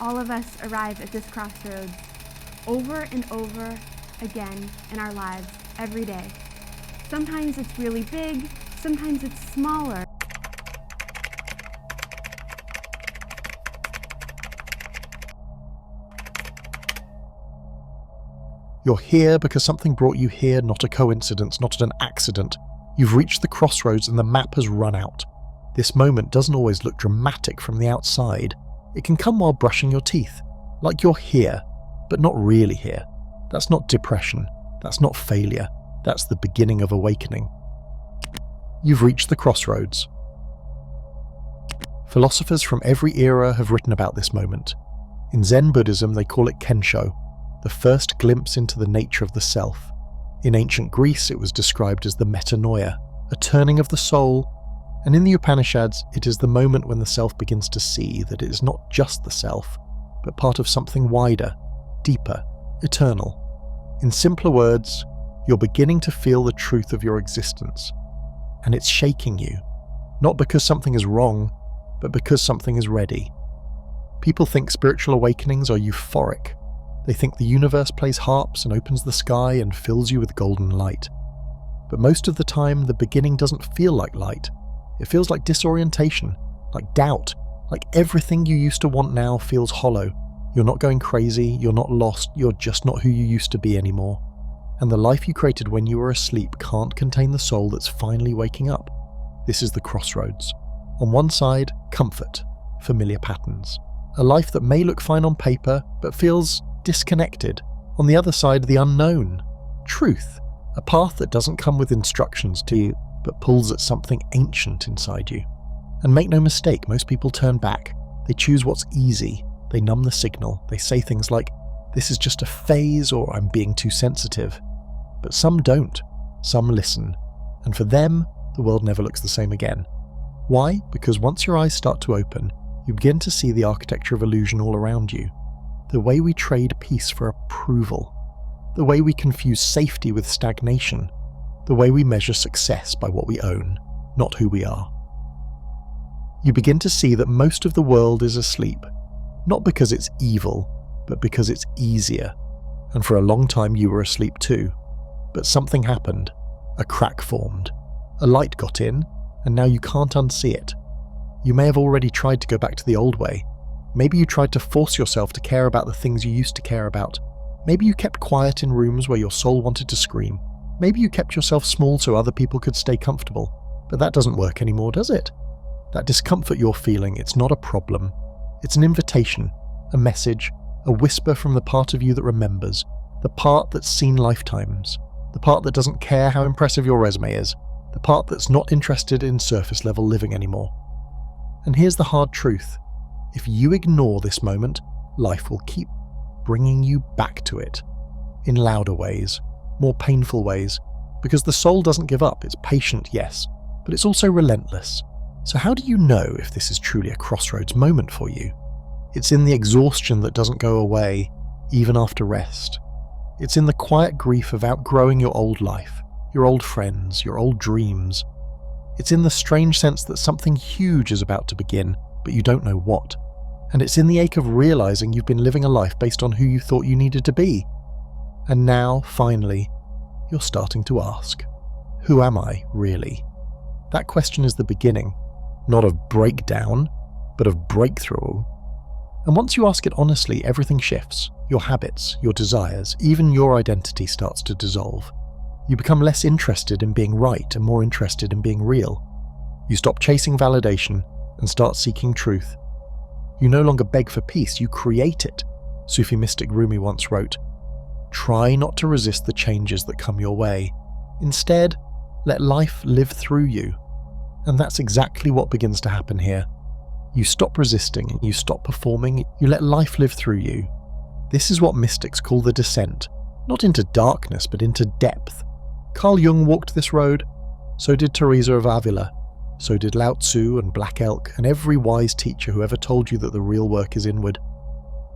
all of us arrive at this crossroads over and over again in our lives every day. Sometimes it's really big, sometimes it's smaller. You're here because something brought you here, not a coincidence, not an accident. You've reached the crossroads and the map has run out. This moment doesn't always look dramatic from the outside. It can come while brushing your teeth, like you're here, but not really here. That's not depression. That's not failure. That's the beginning of awakening. You've reached the crossroads. Philosophers from every era have written about this moment. In Zen Buddhism, they call it Kensho, the first glimpse into the nature of the self. In ancient Greece, it was described as the metanoia, a turning of the soul, and in the Upanishads, it is the moment when the self begins to see that it is not just the self, but part of something wider, deeper, eternal. In simpler words, you're beginning to feel the truth of your existence, and it's shaking you, not because something is wrong, but because something is ready. People think spiritual awakenings are euphoric. They think the universe plays harps and opens the sky and fills you with golden light. But most of the time, the beginning doesn't feel like light. It feels like disorientation, like doubt, like everything you used to want now feels hollow. You're not going crazy, you're not lost, you're just not who you used to be anymore. And the life you created when you were asleep can't contain the soul that's finally waking up. This is the crossroads. On one side, comfort, familiar patterns. A life that may look fine on paper, but feels disconnected. On the other side, the unknown. Truth. A path that doesn't come with instructions to you, but pulls at something ancient inside you. And make no mistake, most people turn back. They choose what's easy. They numb the signal. They say things like, "This is just a phase," or "I'm being too sensitive." But some don't. Some listen. And for them, the world never looks the same again. Why? Because once your eyes start to open, you begin to see the architecture of illusion all around you. The way we trade peace for approval. The way we confuse safety with stagnation. The way we measure success by what we own, not who we are. You begin to see that most of the world is asleep, not because it's evil, but because it's easier. And for a long time you were asleep too. But something happened. A crack formed. A light got in, and now you can't unsee it. You may have already tried to go back to the old way. Maybe you tried to force yourself to care about the things you used to care about. Maybe you kept quiet in rooms where your soul wanted to scream. Maybe you kept yourself small so other people could stay comfortable. But that doesn't work anymore, does it? That discomfort you're feeling, it's not a problem. It's an invitation, a message, a whisper from the part of you that remembers, the part that's seen lifetimes, the part that doesn't care how impressive your resume is, the part that's not interested in surface-level living anymore. And here's the hard truth. If you ignore this moment, life will keep bringing you back to it. In louder ways, more painful ways, because the soul doesn't give up. It's patient, yes, but it's also relentless. So how do you know if this is truly a crossroads moment for you? It's in the exhaustion that doesn't go away, even after rest. It's in the quiet grief of outgrowing your old life, your old friends, your old dreams. It's in the strange sense that something huge is about to begin, but you don't know what. And it's in the ache of realizing you've been living a life based on who you thought you needed to be. And now, finally, you're starting to ask, who am I, really? That question is the beginning, not of breakdown, but of breakthrough. And once you ask it honestly, everything shifts. Your habits, your desires, even your identity starts to dissolve. You become less interested in being right and more interested in being real. You stop chasing validation and start seeking truth. You no longer beg for peace, you create it. Sufi mystic Rumi once wrote, "Try not to resist the changes that come your way. Instead, let life live through you." And that's exactly what begins to happen here. You stop resisting, you stop performing, you let life live through you. This is what mystics call the descent, not into darkness, but into depth. Carl Jung walked this road, so did Teresa of Avila, so did Lao Tzu and Black Elk, and every wise teacher who ever told you that the real work is inward.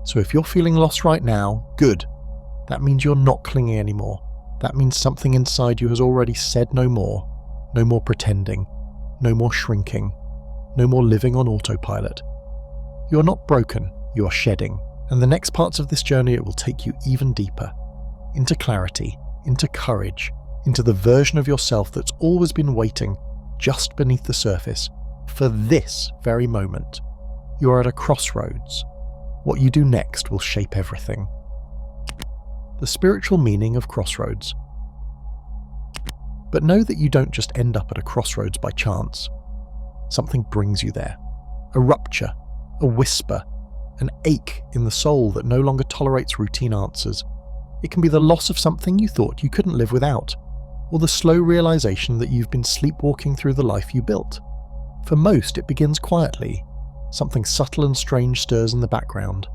So if you're feeling lost right now, good. That means you're not clinging anymore. That means something inside you has already said no more. No more pretending. No more shrinking. No more living on autopilot. You're not broken. You are shedding, and the next parts of this journey it will take you even deeper. Into clarity, into courage, into the version of yourself that's always been waiting just beneath the surface for this very moment. You are at a crossroads. What you do next will shape everything. The spiritual meaning of crossroads. But know that you don't just end up at a crossroads by chance. Something brings you there. A rupture, a whisper, an ache in the soul that no longer tolerates routine answers. It can be the loss of something you thought you couldn't live without, or the slow realization that you've been sleepwalking through the life you built. For most, it begins quietly. Something subtle and strange stirs in the background.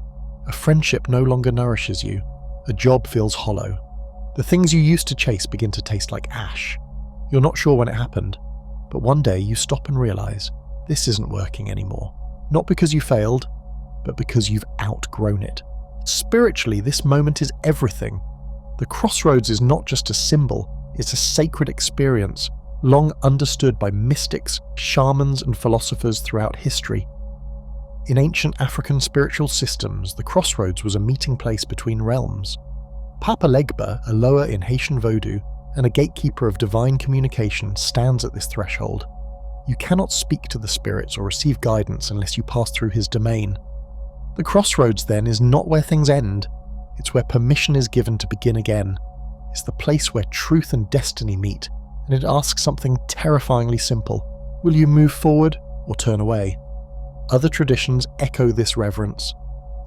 A friendship no longer nourishes you. A job feels hollow. The things you used to chase begin to taste like ash. You're not sure when it happened, but one day you stop and realize this isn't working anymore. Not because you failed, but because you've outgrown it. Spiritually, this moment is everything. The crossroads is not just a symbol, it's a sacred experience, long understood by mystics, shamans, and philosophers throughout history. In ancient African spiritual systems, the crossroads was a meeting place between realms. Papa Legba, a loa in Haitian Vodou, and a gatekeeper of divine communication, stands at this threshold. You cannot speak to the spirits or receive guidance unless you pass through his domain. The crossroads, then, is not where things end. It's where permission is given to begin again. It's the place where truth and destiny meet, and it asks something terrifyingly simple. Will you move forward or turn away? Other traditions echo this reverence.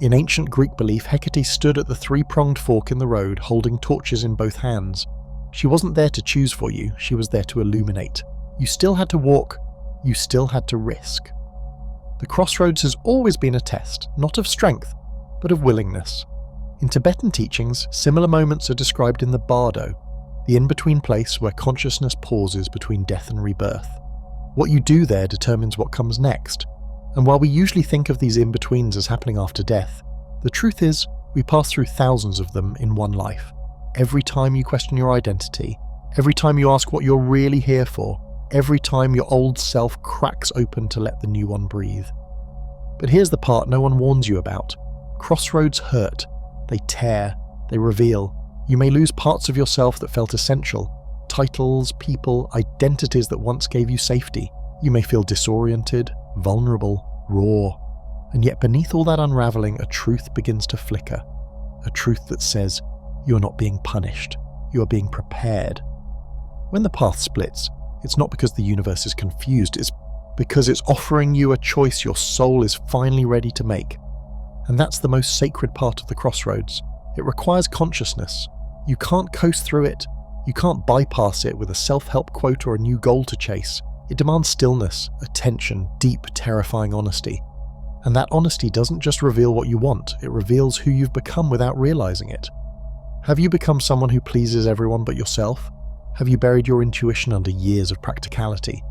In ancient Greek belief, Hecate stood at the three-pronged fork in the road, holding torches in both hands. She wasn't there to choose for you, she was there to illuminate. You still had to walk, you still had to risk. The crossroads has always been a test, not of strength, but of willingness. In Tibetan teachings, similar moments are described in the bardo, the in-between place where consciousness pauses between death and rebirth. What you do there determines what comes next, and while we usually think of these in-betweens as happening after death, the truth is we pass through thousands of them in one life. Every time you question your identity, every time you ask what you're really here for, every time your old self cracks open to let the new one breathe. But here's the part no one warns you about. Crossroads hurt. They tear. They reveal. You may lose parts of yourself that felt essential. Titles, people, identities that once gave you safety. You may feel disoriented, vulnerable, raw. And yet beneath all that unraveling, a truth begins to flicker. A truth that says, you are not being punished. You are being prepared. When the path splits, it's not because the universe is confused, it's because it's offering you a choice your soul is finally ready to make. And that's the most sacred part of the crossroads. It requires consciousness. You can't coast through it. You can't bypass it with a self-help quote or a new goal to chase. It demands stillness, attention, deep, terrifying honesty. And that honesty doesn't just reveal what you want, it reveals who you've become without realizing it. Have you become someone who pleases everyone but yourself? Have you buried your intuition under years of practicality?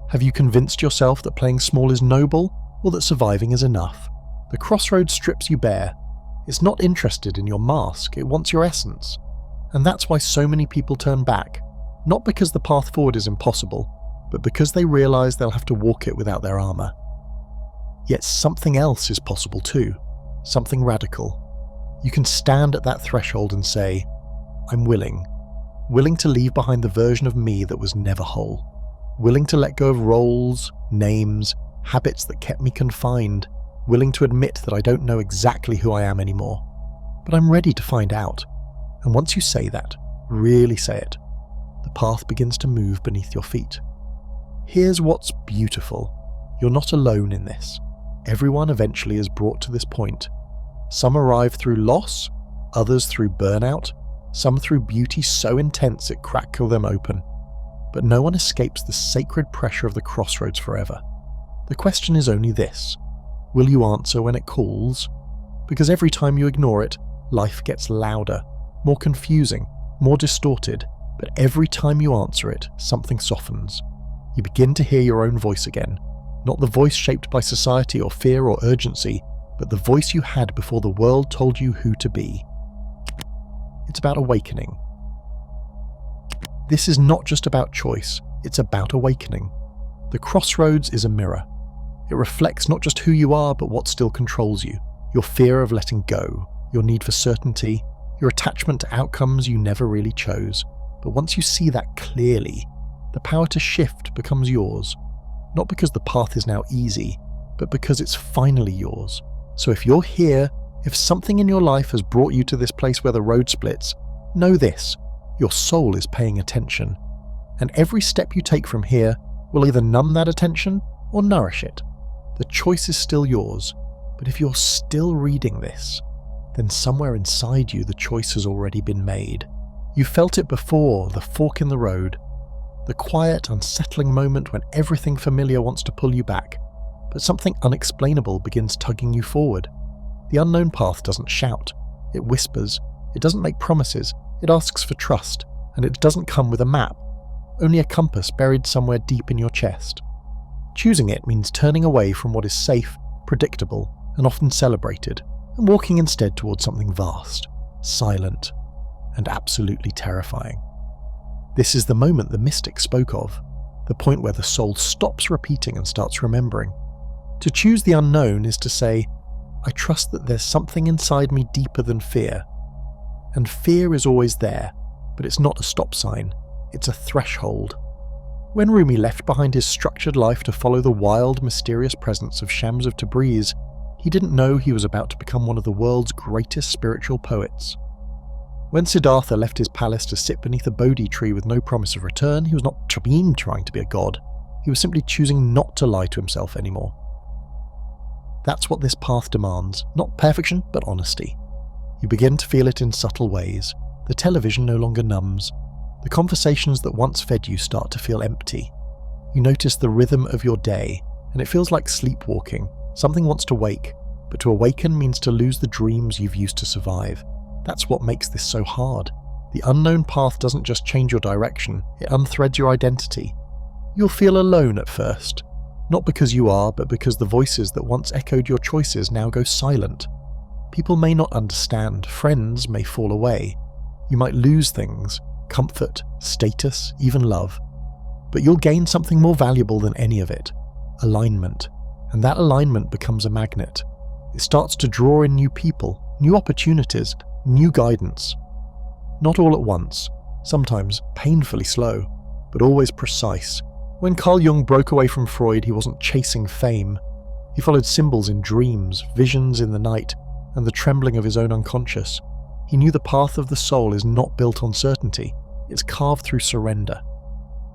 Have you convinced yourself that playing small is noble, or that surviving is enough? The crossroads strips you bare. It's not interested in your mask, it wants your essence. And that's why so many people turn back, not because the path forward is impossible, but because they realize they'll have to walk it without their armor. Yet something else is possible too, something radical. You can stand at that threshold and say, I'm willing to leave behind the version of me that was never whole, willing to let go of roles, names, habits that kept me confined, willing to admit that I don't know exactly who I am anymore, but I'm ready to find out. And once you say that, really say it, the path begins to move beneath your feet. Here's what's beautiful. You're not alone in this. Everyone eventually is brought to this point. Some arrive through loss, others through burnout, some through beauty so intense it crackles them open. But no one escapes the sacred pressure of the crossroads forever. The question is only this: will you answer when it calls? Because every time you ignore it, life gets louder, more confusing, more distorted, but every time you answer it, something softens. You begin to hear your own voice again, not the voice shaped by society or fear or urgency, but the voice you had before the world told you who to be. It's about awakening. This is not just about choice, it's about awakening. The crossroads is a mirror. It reflects not just who you are, but what still controls you. Your fear of letting go, your need for certainty, your attachment to outcomes you never really chose. But once you see that clearly, the power to shift becomes yours. Not because the path is now easy, but because it's finally yours. So if you're here, if something in your life has brought you to this place where the road splits, know this: your soul is paying attention. And every step you take from here will either numb that attention or nourish it. The choice is still yours, but if you're still reading this, then somewhere inside you the choice has already been made. You felt it before, the fork in the road, the quiet, unsettling moment when everything familiar wants to pull you back, but something unexplainable begins tugging you forward. The unknown path doesn't shout, it whispers, it doesn't make promises, it asks for trust, and it doesn't come with a map, only a compass buried somewhere deep in your chest. Choosing it means turning away from what is safe, predictable, and often celebrated, and walking instead towards something vast, silent, and absolutely terrifying. This is the moment the mystic spoke of, the point where the soul stops repeating and starts remembering. To choose the unknown is to say, I trust that there's something inside me deeper than fear. And fear is always there, but it's not a stop sign, it's a threshold. When Rumi left behind his structured life to follow the wild, mysterious presence of Shams of Tabriz, he didn't know he was about to become one of the world's greatest spiritual poets. When Siddhartha left his palace to sit beneath a Bodhi tree with no promise of return, he was not trying to be a god. He was simply choosing not to lie to himself anymore. That's what this path demands, not perfection, but honesty. You begin to feel it in subtle ways. The television no longer numbs. The conversations that once fed you start to feel empty. You notice the rhythm of your day, and it feels like sleepwalking. Something wants to wake, but to awaken means to lose the dreams you've used to survive. That's what makes this so hard. The unknown path doesn't just change your direction, it unthreads your identity. You'll feel alone at first, not because you are, but because the voices that once echoed your choices now go silent. People may not understand, friends may fall away. You might lose things, comfort, status, even love. But you'll gain something more valuable than any of it: alignment. And that alignment becomes a magnet. It starts to draw in new people, new opportunities, new guidance. Not all at once, sometimes painfully slow, but always precise. When Carl Jung broke away from Freud, he wasn't chasing fame. He followed symbols in dreams, visions in the night, and the trembling of his own unconscious. He knew the path of the soul is not built on certainty, it's carved through surrender.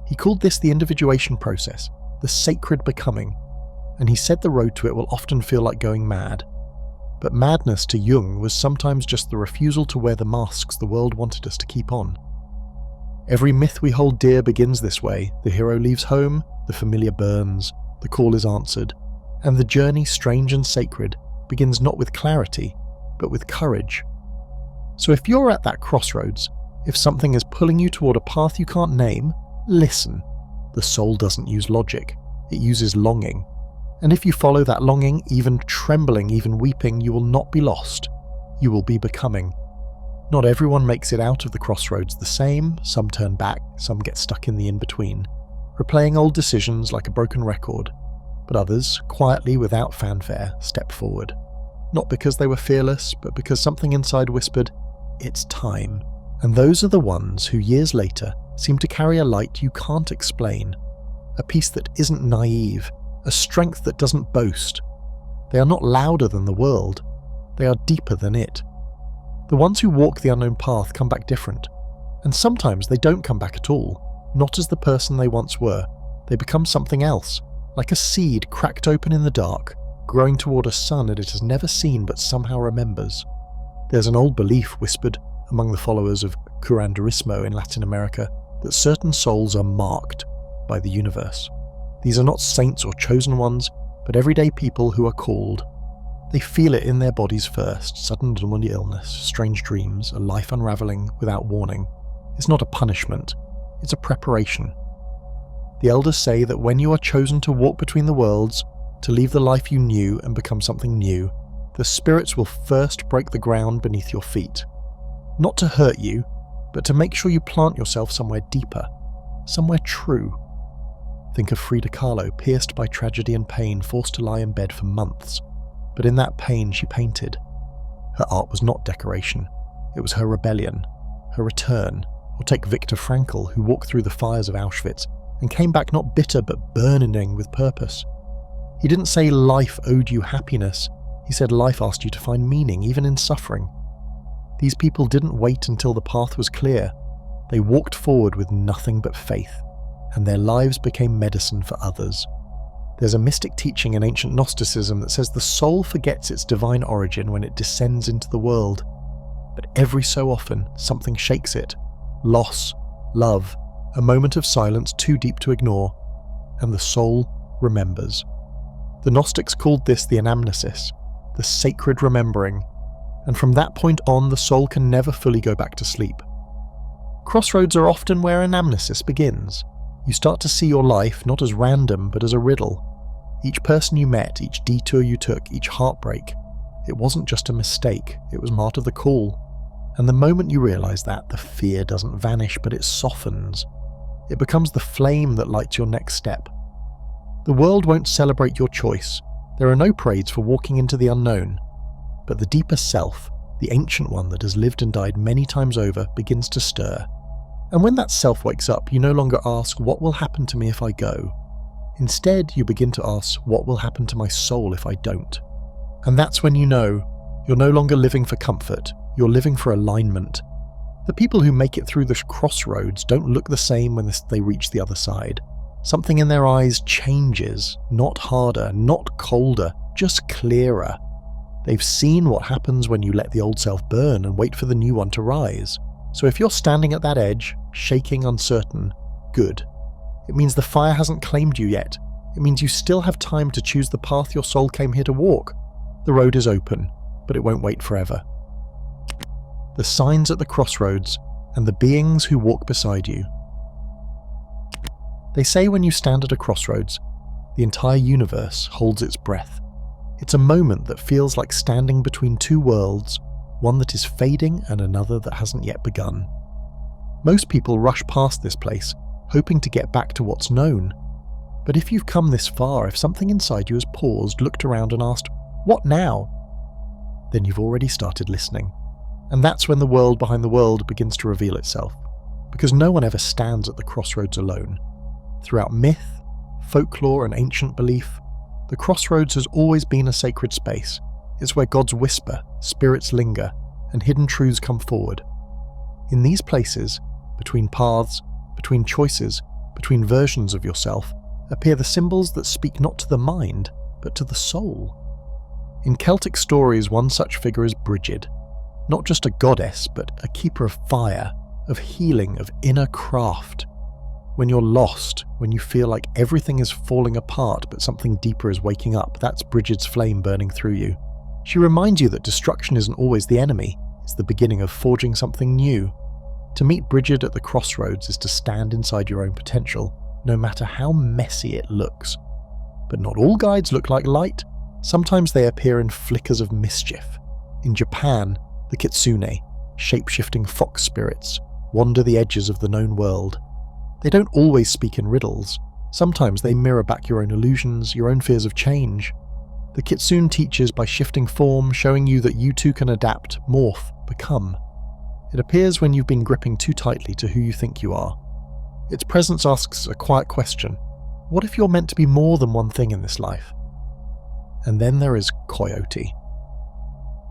He called this the individuation process, the sacred becoming, and he said the road to it will often feel like going mad. But madness to Jung was sometimes just the refusal to wear the masks the world wanted us to keep on. Every myth we hold dear begins this way. The hero leaves home, the familiar burns, the call is answered, and the journey, strange and sacred, begins not with clarity, but with courage. So if you're at that crossroads, if something is pulling you toward a path you can't name, listen. The soul doesn't use logic, it uses longing. And if you follow that longing, even trembling, even weeping, you will not be lost. You will be becoming. Not everyone makes it out of the crossroads the same. Some turn back, some get stuck in the in-between, replaying old decisions like a broken record. But others, quietly, without fanfare, step forward. Not because they were fearless, but because something inside whispered, "It's time." And those are the ones who years later seem to carry a light you can't explain, a peace that isn't naive, a strength that doesn't boast. They are not louder than the world, they are deeper than it. The ones who walk the unknown path come back different, and sometimes they don't come back at all, not as the person they once were. They become something else, like a seed cracked open in the dark, growing toward a sun that it has never seen but somehow remembers. There's an old belief whispered among the followers of curanderismo in Latin America that certain souls are marked by the universe. These are not saints or chosen ones, but everyday people who are called. They feel it in their bodies first: sudden illness, strange dreams, a life unraveling without warning. It's not a punishment, it's a preparation. The elders say that when you are chosen to walk between the worlds, to leave the life you knew and become something new, the spirits will first break the ground beneath your feet. Not to hurt you, but to make sure you plant yourself somewhere deeper, somewhere true. Think of Frida Kahlo, pierced by tragedy and pain, forced to lie in bed for months. but in that pain she painted. Her art was not decoration, it was her rebellion, her return. Or take Viktor Frankl, who walked through the fires of Auschwitz and came back not bitter but burning with purpose. He didn't say life owed you happiness, he said life asked you to find meaning even in suffering. These people didn't wait until the path was clear. They walked forward with nothing but faith, and their lives became medicine for others. There's a mystic teaching in ancient Gnosticism that says the soul forgets its divine origin when it descends into the world. But every so often, something shakes it. Loss, love, a moment of silence too deep to ignore, and the soul remembers. The Gnostics called this the anamnesis, the sacred remembering, and from that point on the soul can never fully go back to sleep. Crossroads are often where anamnesis begins. You start to see your life not as random but as a riddle. Each person you met, each detour you took, each heartbreak, it wasn't just a mistake, it was part of the call. And the moment you realise that, the fear doesn't vanish, but it softens. It becomes the flame that lights your next step. The world won't celebrate your choice. There are no parades for walking into the unknown. But the deeper self, the ancient one that has lived and died many times over, begins to stir. And when that self wakes up, you no longer ask, what will happen to me if I go? Instead, you begin to ask, what will happen to my soul if I don't? And that's when you know, you're no longer living for comfort. You're living for alignment. The people who make it through the crossroads don't look the same when they reach the other side. Something in their eyes changes, not harder, not colder, just clearer. They've seen what happens when you let the old self burn and wait for the new one to rise. So if you're standing at that edge, shaking, uncertain, good. It means the fire hasn't claimed you yet. It means you still have time to choose the path your soul came here to walk. The road is open, but it won't wait forever. The signs at the crossroads, and the beings who walk beside you. They say when you stand at a crossroads, the entire universe holds its breath. It's a moment that feels like standing between two worlds, one that is fading and another that hasn't yet begun. Most people rush past this place, hoping to get back to what's known. But if you've come this far, if something inside you has paused, looked around and asked, "What now?" then you've already started listening. And that's when the world behind the world begins to reveal itself, because no one ever stands at the crossroads alone. Throughout myth, folklore and ancient belief, the crossroads has always been a sacred space. It's where gods whisper, spirits linger, and hidden truths come forward. In these places, between paths, between choices, between versions of yourself, appear the symbols that speak not to the mind, but to the soul. In Celtic stories, one such figure is Brigid, not just a goddess, but a keeper of fire, of healing, of inner craft. When you're lost, when you feel like everything is falling apart but something deeper is waking up, that's Brigid's flame burning through you. She reminds you that destruction isn't always the enemy, it's the beginning of forging something new. To meet Brigid at the crossroads is to stand inside your own potential, no matter how messy it looks. But not all guides look like light. Sometimes they appear in flickers of mischief. In Japan, the kitsune, shape-shifting fox spirits, wander the edges of the known world. They don't always speak in riddles. Sometimes they mirror back your own illusions, your own fears of change. The kitsune teaches by shifting form, showing you that you too can adapt, morph, become. It appears when you've been gripping too tightly to who you think you are. Its presence asks a quiet question. What if you're meant to be more than one thing in this life? And then there is Coyote.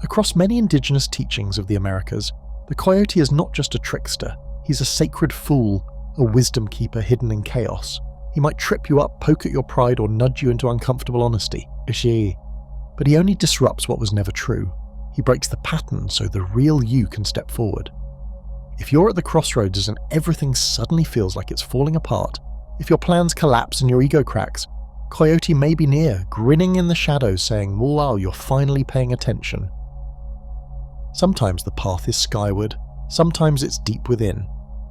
Across many indigenous teachings of the Americas, the coyote is not just a trickster. He's a sacred fool, a wisdom keeper hidden in chaos. He might trip you up, poke at your pride, or nudge you into uncomfortable honesty. But he only disrupts what was never true. He breaks the pattern so the real you can step forward. If you're at the crossroads and everything suddenly feels like it's falling apart, if your plans collapse and your ego cracks, Coyote may be near, grinning in the shadows saying, "Wow, you're finally paying attention." Sometimes the path is skyward, sometimes it's deep within.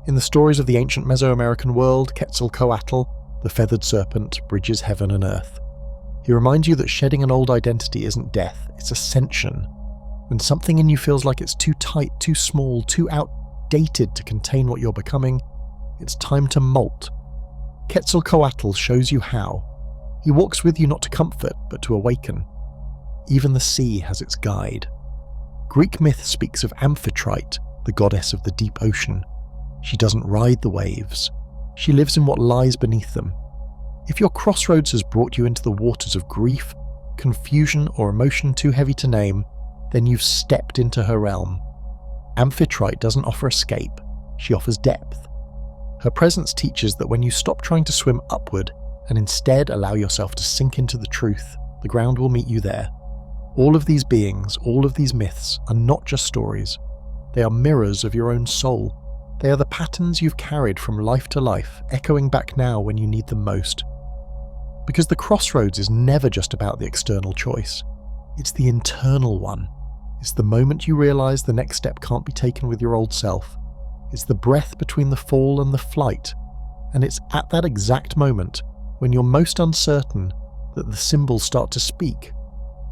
In the stories of the ancient Mesoamerican world, Quetzalcoatl, the feathered serpent, bridges heaven and earth. He reminds you that shedding an old identity isn't death, it's ascension. When something in you feels like it's too tight, too small, too outdated to contain what you're becoming, it's time to molt. Quetzalcoatl shows you how. He walks with you not to comfort, but to awaken. even the sea has its guide. Greek myth speaks of Amphitrite, the goddess of the deep ocean. She doesn't ride the waves. She lives in what lies beneath them. If your crossroads has brought you into the waters of grief, confusion, or emotion too heavy to name, then you've stepped into her realm. Amphitrite doesn't offer escape, she offers depth. Her presence teaches that when you stop trying to swim upward and instead allow yourself to sink into the truth, the ground will meet you there. All of these beings, all of these myths are not just stories. They are mirrors of your own soul. They are the patterns you've carried from life to life, echoing back now when you need them most. Because the crossroads is never just about the external choice. It's the internal one. It's the moment you realize the next step can't be taken with your old self. It's the breath between the fall and the flight. And it's at that exact moment, when you're most uncertain, that the symbols start to speak.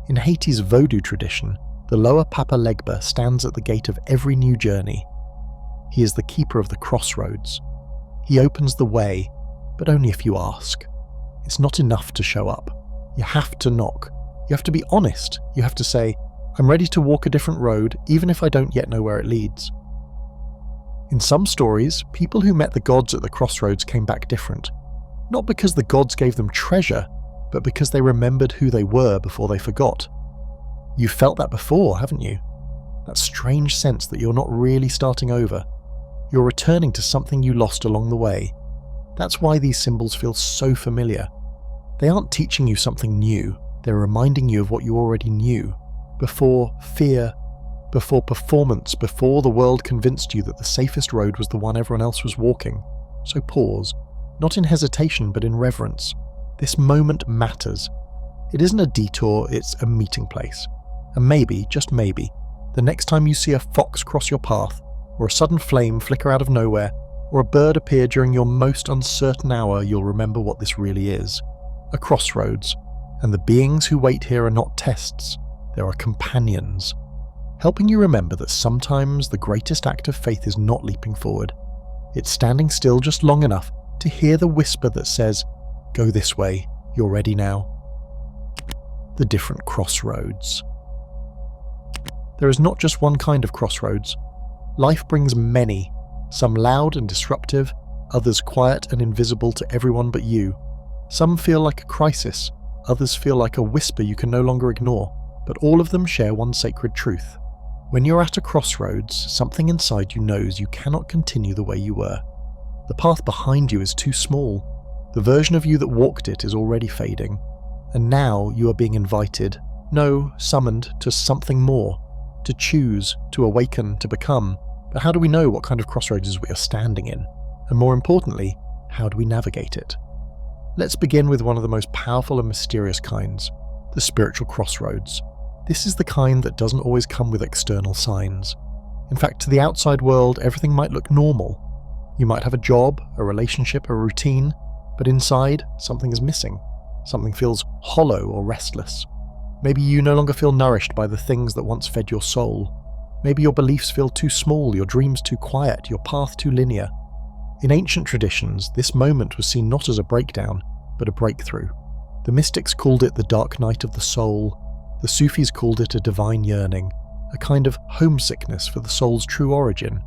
In Haiti's Vodou tradition, the lower Papa Legba stands at the gate of every new journey. He is the keeper of the crossroads. He opens the way, but only if you ask. It's not enough to show up. You have to knock. You have to be honest. You have to say, I'm ready to walk a different road, even if I don't yet know where it leads. In some stories, people who met the gods at the crossroads came back different. Not because the gods gave them treasure, but because they remembered who they were before they forgot. You've felt that before, haven't you? That strange sense that you're not really starting over. You're returning to something you lost along the way. That's why these symbols feel so familiar. They aren't teaching you something new, they're reminding you of what you already knew. Before fear, before performance, before the world convinced you that the safest road was the one everyone else was walking. So pause, not in hesitation but in reverence. This moment matters. It isn't a detour, it's a meeting place. And maybe, just maybe, the next time you see a fox cross your path, or a sudden flame flicker out of nowhere, or a bird appear during your most uncertain hour, you'll remember what this really is. A crossroads. And the beings who wait here are not tests, there are companions. Helping you remember that sometimes the greatest act of faith is not leaping forward. It's standing still just long enough to hear the whisper that says, go this way, you're ready now. The different crossroads. There is not just one kind of crossroads. Life brings many, some loud and disruptive, others quiet and invisible to everyone but you. Some feel like a crisis, others feel like a whisper you can no longer ignore, but all of them share one sacred truth. When you're at a crossroads, something inside you knows you cannot continue the way you were. The path behind you is too small. The version of you that walked it is already fading. And now you are being invited, no, summoned to something more, to choose, to awaken, to become. But how do we know what kind of crossroads we are standing in? And more importantly, how do we navigate it? Let's begin with one of the most powerful and mysterious kinds, the spiritual crossroads. This is the kind that doesn't always come with external signs. In fact, to the outside world, everything might look normal. You might have a job, a relationship, a routine, but inside, something is missing. Something feels hollow or restless. Maybe you no longer feel nourished by the things that once fed your soul. Maybe your beliefs feel too small, your dreams too quiet, your path too linear. In ancient traditions, this moment was seen not as a breakdown, but a breakthrough. The mystics called it the dark night of the soul. The Sufis called it a divine yearning, a kind of homesickness for the soul's true origin.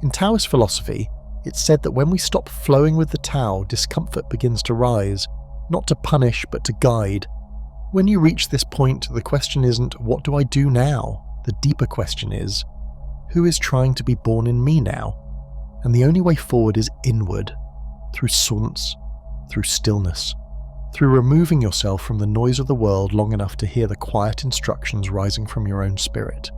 In Taoist philosophy, it's said that when we stop flowing with the Tao, discomfort begins to rise, not to punish but to guide. When you reach this point, the question isn't, what do I do now? The deeper question is, who is trying to be born in me now? And the only way forward is inward, through silence, through stillness, through removing yourself from the noise of the world long enough to hear the quiet instructions rising from your own spirit.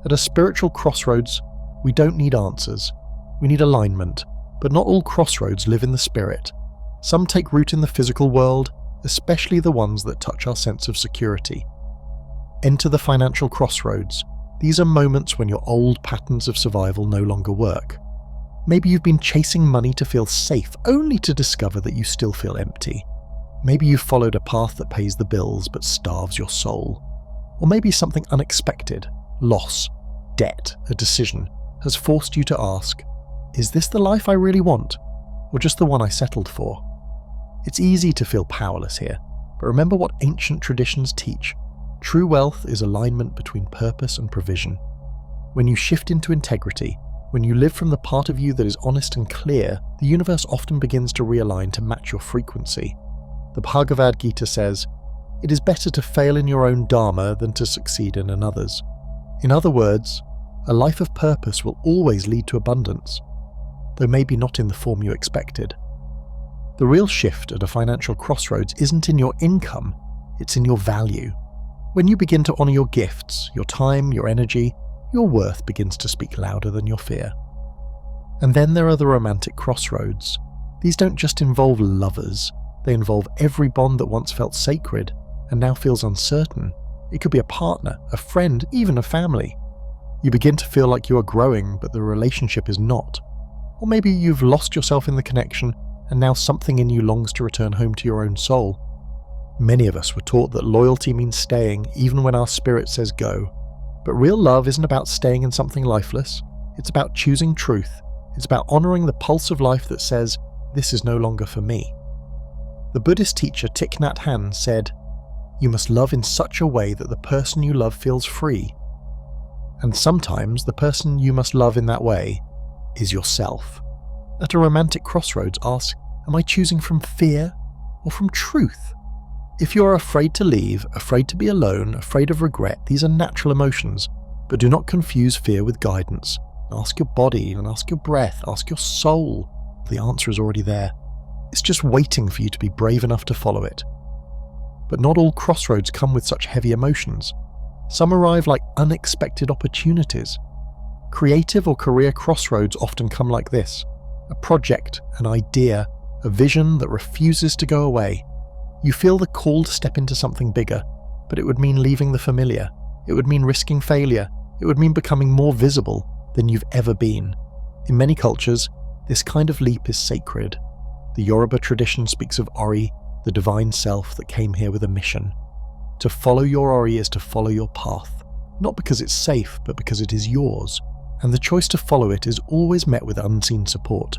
At a spiritual crossroads, we don't need answers. We need alignment, but not all crossroads live in the spirit. Some take root in the physical world, especially the ones that touch our sense of security. Enter the financial crossroads. These are moments when your old patterns of survival no longer work. Maybe you've been chasing money to feel safe, only to discover that you still feel empty. Maybe you've followed a path that pays the bills but starves your soul. Or maybe something unexpected, loss, debt, a decision, has forced you to ask, is this the life I really want, or just the one I settled for? It's easy to feel powerless here, but remember what ancient traditions teach. True wealth is alignment between purpose and provision. When you shift into integrity, when you live from the part of you that is honest and clear, the universe often begins to realign to match your frequency. The Bhagavad Gita says, "It is better to fail in your own dharma than to succeed in another's." In other words, a life of purpose will always lead to abundance, though maybe not in the form you expected. The real shift at a financial crossroads isn't in your income, it's in your value. When you begin to honour your gifts, your time, your energy, your worth begins to speak louder than your fear. And then there are the romantic crossroads. These don't just involve lovers, they involve every bond that once felt sacred and now feels uncertain. It could be a partner, a friend, even a family. You begin to feel like you are growing, but the relationship is not. Or maybe you've lost yourself in the connection and now something in you longs to return home to your own soul. Many of us were taught that loyalty means staying even when our spirit says go. But real love isn't about staying in something lifeless. It's about choosing truth. It's about honouring the pulse of life that says, this is no longer for me. The Buddhist teacher Thich Nhat Hanh said, "You must love in such a way that the person you love feels free." And sometimes the person you must love in that way is yourself. At a romantic crossroads, ask, am I choosing from fear or from truth? If you are afraid to leave, afraid to be alone, afraid of regret, these are natural emotions, but do not confuse fear with guidance. Ask your body and ask your breath, ask your soul. The answer is already there. It's just waiting for you to be brave enough to follow it. But not all crossroads come with such heavy emotions. Some arrive like unexpected opportunities. Creative or career crossroads often come like this: a project, an idea, a vision that refuses to go away. You feel the call to step into something bigger, but it would mean leaving the familiar. It would mean risking failure. It would mean becoming more visible than you've ever been. In many cultures, this kind of leap is sacred. The Yoruba tradition speaks of Ori, the divine self that came here with a mission. To follow your Ori is to follow your path, not because it's safe, but because it is yours, and the choice to follow it is always met with unseen support.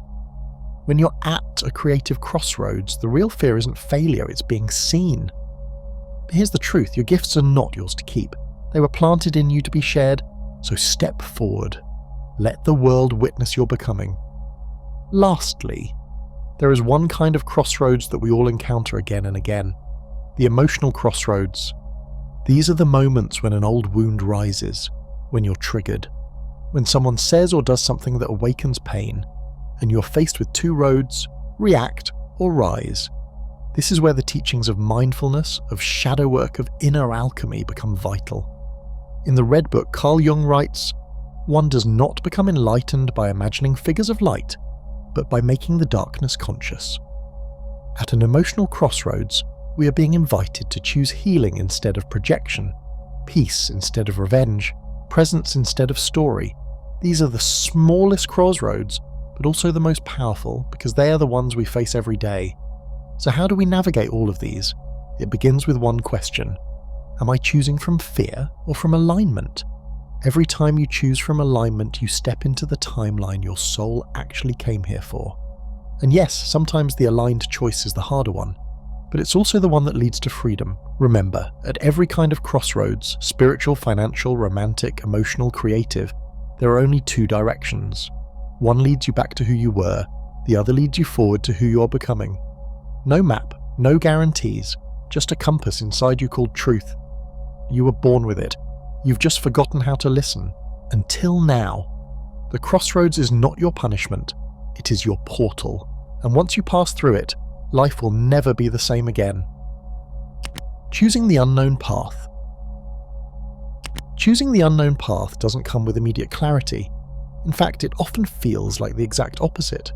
When you're at a creative crossroads, the real fear isn't failure, it's being seen. But here's the truth, your gifts are not yours to keep. They were planted in you to be shared, so step forward. Let the world witness your becoming. Lastly, there is one kind of crossroads that we all encounter again and again. The emotional crossroads. These are the moments when an old wound rises, when you're triggered, when someone says or does something that awakens pain, and you're faced with two roads: react or rise. This is where the teachings of mindfulness, of shadow work, of inner alchemy become vital. In the Red Book, Carl Jung writes, "One does not become enlightened by imagining figures of light, but by making the darkness conscious." At an emotional crossroads, we are being invited to choose healing instead of projection, peace instead of revenge, presence instead of story. These are the smallest crossroads, but also the most powerful, because they are the ones we face every day. So how do we navigate all of these? It begins with one question. Am I choosing from fear or from alignment? Every time you choose from alignment, you step into the timeline your soul actually came here for. And yes, sometimes the aligned choice is the harder one, but it's also the one that leads to freedom. Remember, at every kind of crossroads, spiritual, financial, romantic, emotional, creative, there are only two directions. One leads you back to who you were, the other leads you forward to who you are becoming. No map, no guarantees, just a compass inside you called truth. You were born with it. You've just forgotten how to listen. Until now. The crossroads is not your punishment, it is your portal. And once you pass through it, life will never be the same again. Choosing the unknown path. Choosing the unknown path doesn't come with immediate clarity. In fact, it often feels like the exact opposite.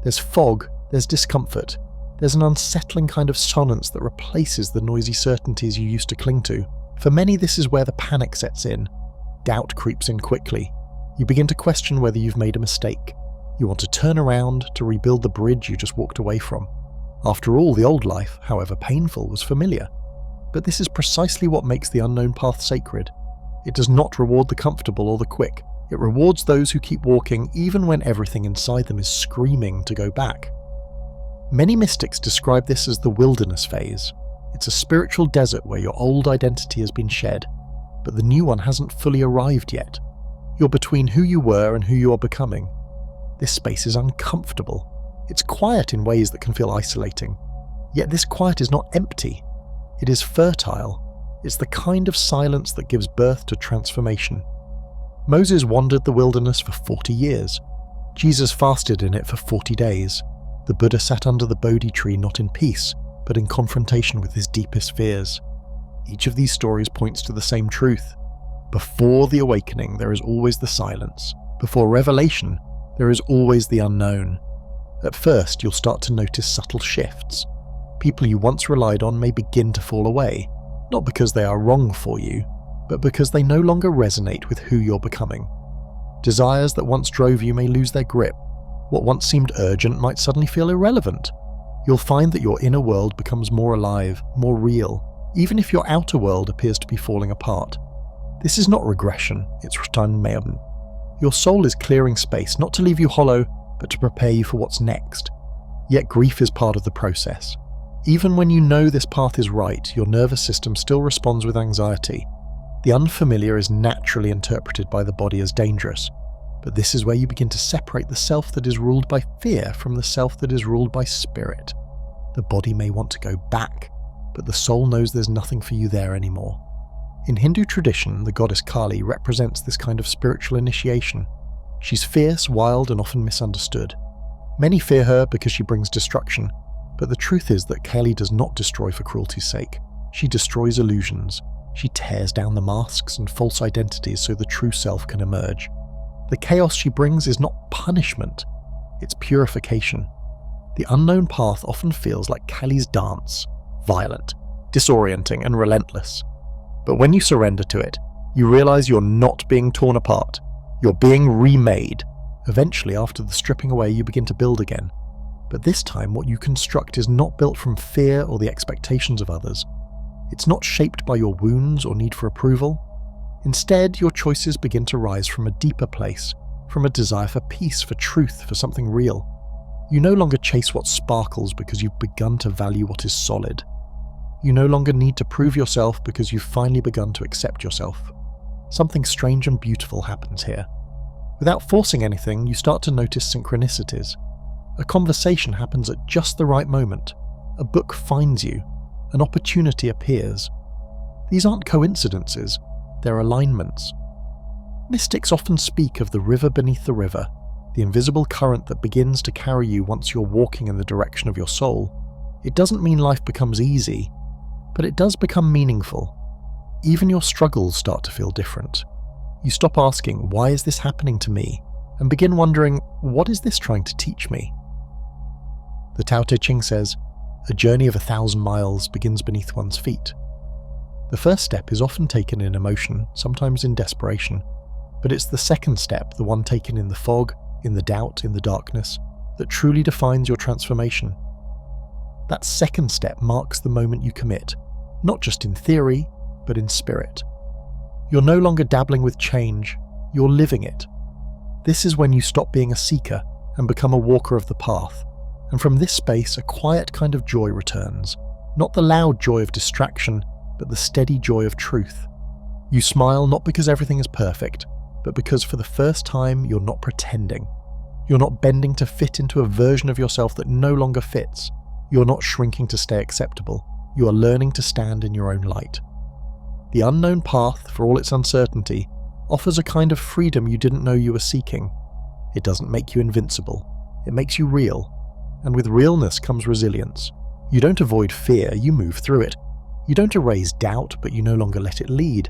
There's fog, there's discomfort, there's an unsettling kind of sonance that replaces the noisy certainties you used to cling to. For many, this is where the panic sets in. Doubt creeps in quickly. You begin to question whether you've made a mistake. You want to turn around to rebuild the bridge you just walked away from. After all, the old life, however painful, was familiar. But this is precisely what makes the unknown path sacred. It does not reward the comfortable or the quick. It rewards those who keep walking even when everything inside them is screaming to go back. Many mystics describe this as the wilderness phase. It's a spiritual desert where your old identity has been shed, but the new one hasn't fully arrived yet. You're between who you were and who you are becoming. This space is uncomfortable. It's quiet in ways that can feel isolating. Yet this quiet is not empty. It is fertile. It's the kind of silence that gives birth to transformation. Moses wandered the wilderness for 40 years. Jesus fasted in it for 40 days. The Buddha sat under the Bodhi tree not in peace, but in confrontation with his deepest fears. Each of these stories points to the same truth. Before the awakening, there is always the silence. Before revelation, there is always the unknown. At first, you'll start to notice subtle shifts. People you once relied on may begin to fall away, not because they are wrong for you, but because they no longer resonate with who you're becoming. Desires that once drove you may lose their grip. What once seemed urgent might suddenly feel irrelevant. You'll find that your inner world becomes more alive, more real, even if your outer world appears to be falling apart. This is not regression, it's retirement. Your soul is clearing space, not to leave you hollow, but to prepare you for what's next. Yet grief is part of the process. Even when you know this path is right, your nervous system still responds with anxiety. The unfamiliar is naturally interpreted by the body as dangerous, but this is where you begin to separate the self that is ruled by fear from the self that is ruled by spirit. The body may want to go back, but the soul knows there's nothing for you there anymore. In Hindu tradition, the goddess Kali represents this kind of spiritual initiation. She's fierce, wild, and often misunderstood. Many fear her because she brings destruction, but the truth is that Kali does not destroy for cruelty's sake. She destroys illusions. She tears down the masks and false identities so the true self can emerge. The chaos she brings is not punishment, it's purification. The unknown path often feels like Kali's dance, violent, disorienting, and relentless. But when you surrender to it, you realize you're not being torn apart. You're being remade. Eventually, after the stripping away, you begin to build again. But this time, what you construct is not built from fear or the expectations of others. It's not shaped by your wounds or need for approval. Instead, your choices begin to rise from a deeper place, from a desire for peace, for truth, for something real. You no longer chase what sparkles because you've begun to value what is solid. You no longer need to prove yourself because you've finally begun to accept yourself. Something strange and beautiful happens here. Without forcing anything, you start to notice synchronicities. A conversation happens at just the right moment. A book finds you. An opportunity appears. These aren't coincidences, they're alignments. Mystics often speak of the river beneath the river, the invisible current that begins to carry you once you're walking in the direction of your soul. It doesn't mean life becomes easy, but it does become meaningful. Even your struggles start to feel different. You stop asking, why is this happening to me? And begin wondering, what is this trying to teach me? The Tao Te Ching says, a journey of 1,000 miles begins beneath one's feet. The first step is often taken in emotion, sometimes in desperation, but it's the second step, the one taken in the fog, in the doubt, in the darkness, that truly defines your transformation. That second step marks the moment you commit, not just in theory, but in spirit. You're no longer dabbling with change, you're living it. This is when you stop being a seeker and become a walker of the path. And from this space, a quiet kind of joy returns. Not the loud joy of distraction, but the steady joy of truth. You smile not because everything is perfect, but because for the first time you're not pretending. You're not bending to fit into a version of yourself that no longer fits. You're not shrinking to stay acceptable. You are learning to stand in your own light. The unknown path, for all its uncertainty, offers a kind of freedom you didn't know you were seeking. It doesn't make you invincible. It makes you real. And with realness comes resilience. You don't avoid fear, you move through it. You don't erase doubt, but you no longer let it lead.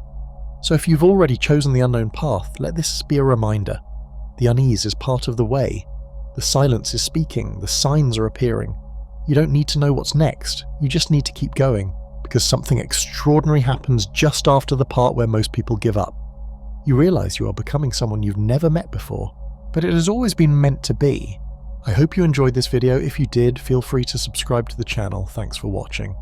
So if you've already chosen the unknown path, let this be a reminder. The unease is part of the way. The silence is speaking, the signs are appearing. You don't need to know what's next, you just need to keep going, because something extraordinary happens just after the part where most people give up. You realize you are becoming someone you've never met before, but it has always been meant to be. I hope you enjoyed this video. If you did, feel free to subscribe to the channel. Thanks for watching.